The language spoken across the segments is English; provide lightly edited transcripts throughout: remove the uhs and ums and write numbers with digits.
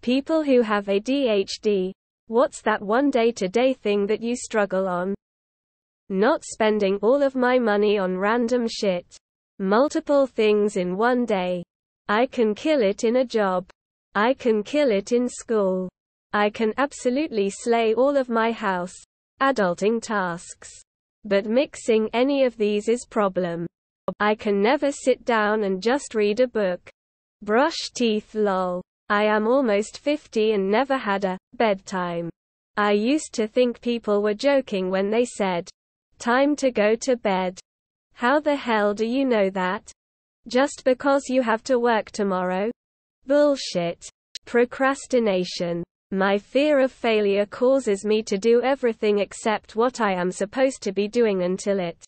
People who have ADHD, what's that one day-to-day thing that you struggle on? Not spending all of my money on random shit. Multiple things in one day. I can kill it in a job. I can kill it in school. I can absolutely slay all of my house, adulting tasks. But mixing any of these is problem. I can never sit down and just read a book. Brush teeth lol. I am almost 50 and never had a bedtime. I used to think people were joking when they said, time to go to bed. How the hell do you know that? Just because you have to work tomorrow? Bullshit. Procrastination. My fear of failure causes me to do everything except what I am supposed to be doing until it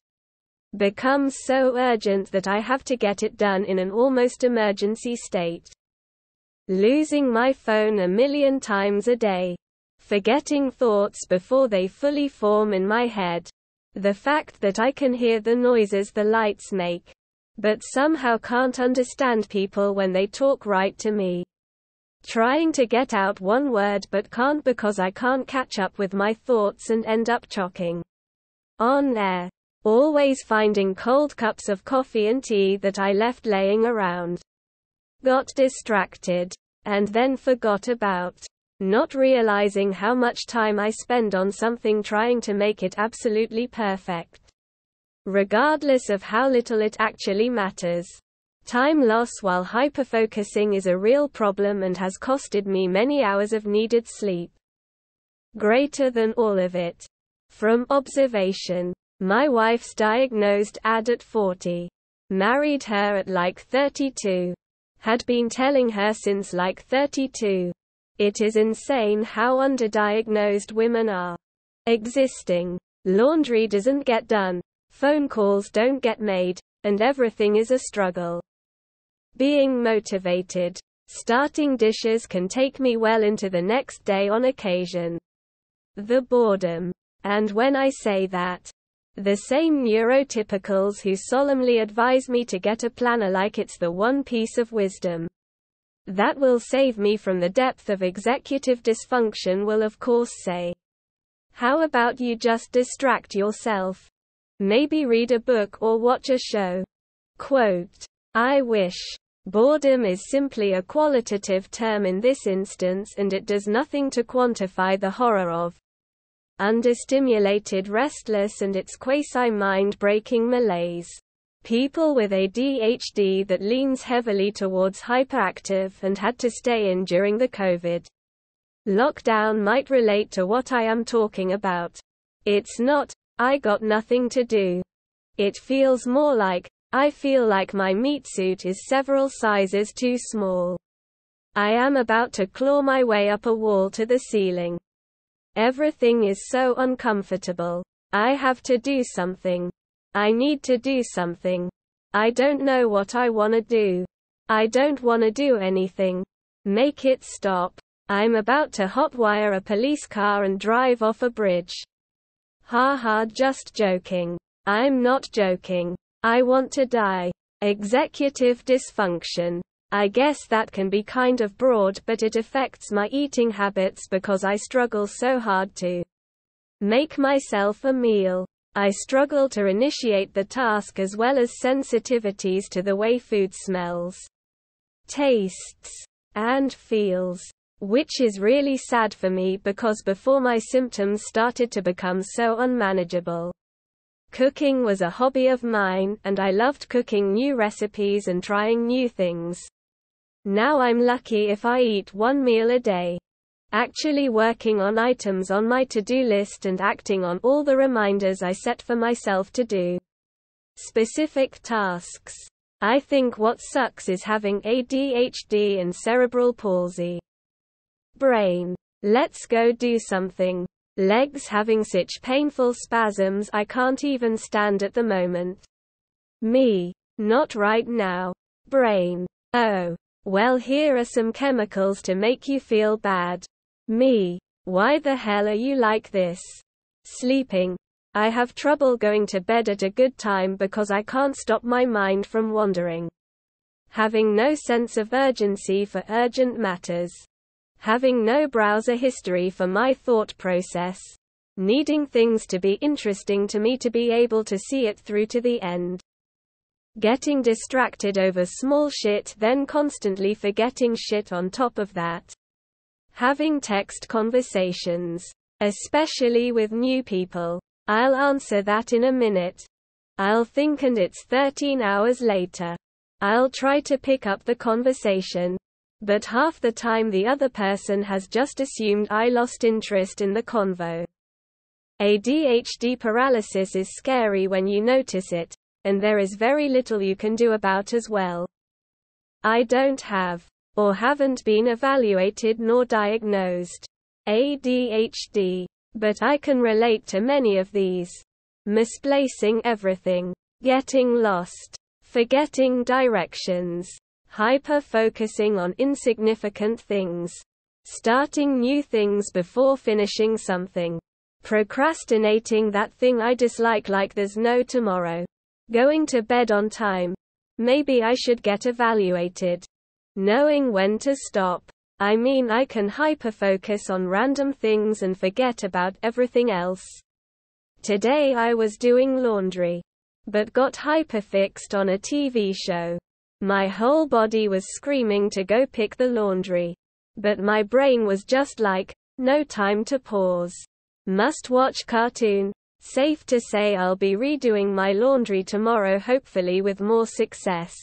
becomes so urgent that I have to get it done in an almost emergency state. Losing my phone a million times a day. Forgetting thoughts before they fully form in my head. The fact that I can hear the noises the lights make, but somehow can't understand people when they talk right to me. Trying to get out one word but can't because I can't catch up with my thoughts and end up choking on air. Always finding cold cups of coffee and tea that I left laying around. Got distracted, and then forgot about. Not realizing how much time I spend on something trying to make it absolutely perfect. Regardless of how little it actually matters. Time loss while hyperfocusing is a real problem and has costed me many hours of needed sleep. Greater than all of it. From observation. My wife's diagnosed AD at 40. Married her at like 32. Had been telling her since like 32. It is insane how underdiagnosed women are. Existing. Laundry doesn't get done. Phone calls don't get made. And everything is a struggle. Being motivated. Starting dishes can take me well into the next day on occasion. The boredom. And when I say that, the same neurotypicals who solemnly advise me to get a planner like it's the one piece of wisdom that will save me from the depth of executive dysfunction will of course say, how about you just distract yourself? Maybe read a book or watch a show. Quote, I wish. Boredom is simply a qualitative term in this instance and it does nothing to quantify the horror of understimulated restless and its quasi-mind-breaking malaise. People with ADHD that leans heavily towards hyperactive and had to stay in during the COVID lockdown might relate to what I am talking about. It's not, I got nothing to do. It feels more like, I feel like my meat suit is several sizes too small. I am about to claw my way up a wall to the ceiling. Everything is so uncomfortable. I have to do something. I need to do something. I don't know what I want to do. I don't want to do anything. Make it stop. I'm about to hotwire a police car and drive off a bridge. Haha, just joking. I'm not joking. I want to die. Executive dysfunction. I guess that can be kind of broad, but it affects my eating habits because I struggle so hard to make myself a meal. I struggle to initiate the task as well as sensitivities to the way food smells, tastes, and feels. Which is really sad for me because before my symptoms started to become so unmanageable. Cooking was a hobby of mine, and I loved cooking new recipes and trying new things. Now I'm lucky if I eat one meal a day. Actually working on items on my to-do list and acting on all the reminders I set for myself to do specific tasks. I think what sucks is having ADHD and cerebral palsy. Brain. Let's go do something. Legs having such painful spasms I can't even stand at the moment. Me. Not right now. Brain. Oh. Well, here are some chemicals to make you feel bad. Me. Why the hell are you like this? Sleeping. I have trouble going to bed at a good time because I can't stop my mind from wandering. Having no sense of urgency for urgent matters. Having no browser history for my thought process. Needing things to be interesting to me to be able to see it through to the end. Getting distracted over small shit, then constantly forgetting shit on top of that. Having text conversations. Especially with new people. I'll answer that in a minute. I'll think and it's 13 hours later. I'll try to pick up the conversation. But half the time the other person has just assumed I lost interest in the convo. ADHD paralysis is scary when you notice it, and there is very little you can do about as well. I don't have, or haven't been evaluated nor diagnosed, ADHD, but I can relate to many of these. Misplacing everything, getting lost, forgetting directions, hyper-focusing on insignificant things, starting new things before finishing something, procrastinating that thing I dislike like there's no tomorrow, going to bed on time. Maybe I should get evaluated. Knowing when to stop. I mean, I can hyper-focus on random things and forget about everything else. Today I was doing laundry, but got hyper-fixed on a TV show. My whole body was screaming to go pick the laundry. But my brain was just like, no time to pause. Must watch cartoon. Safe to say I'll be redoing my laundry tomorrow, hopefully with more success.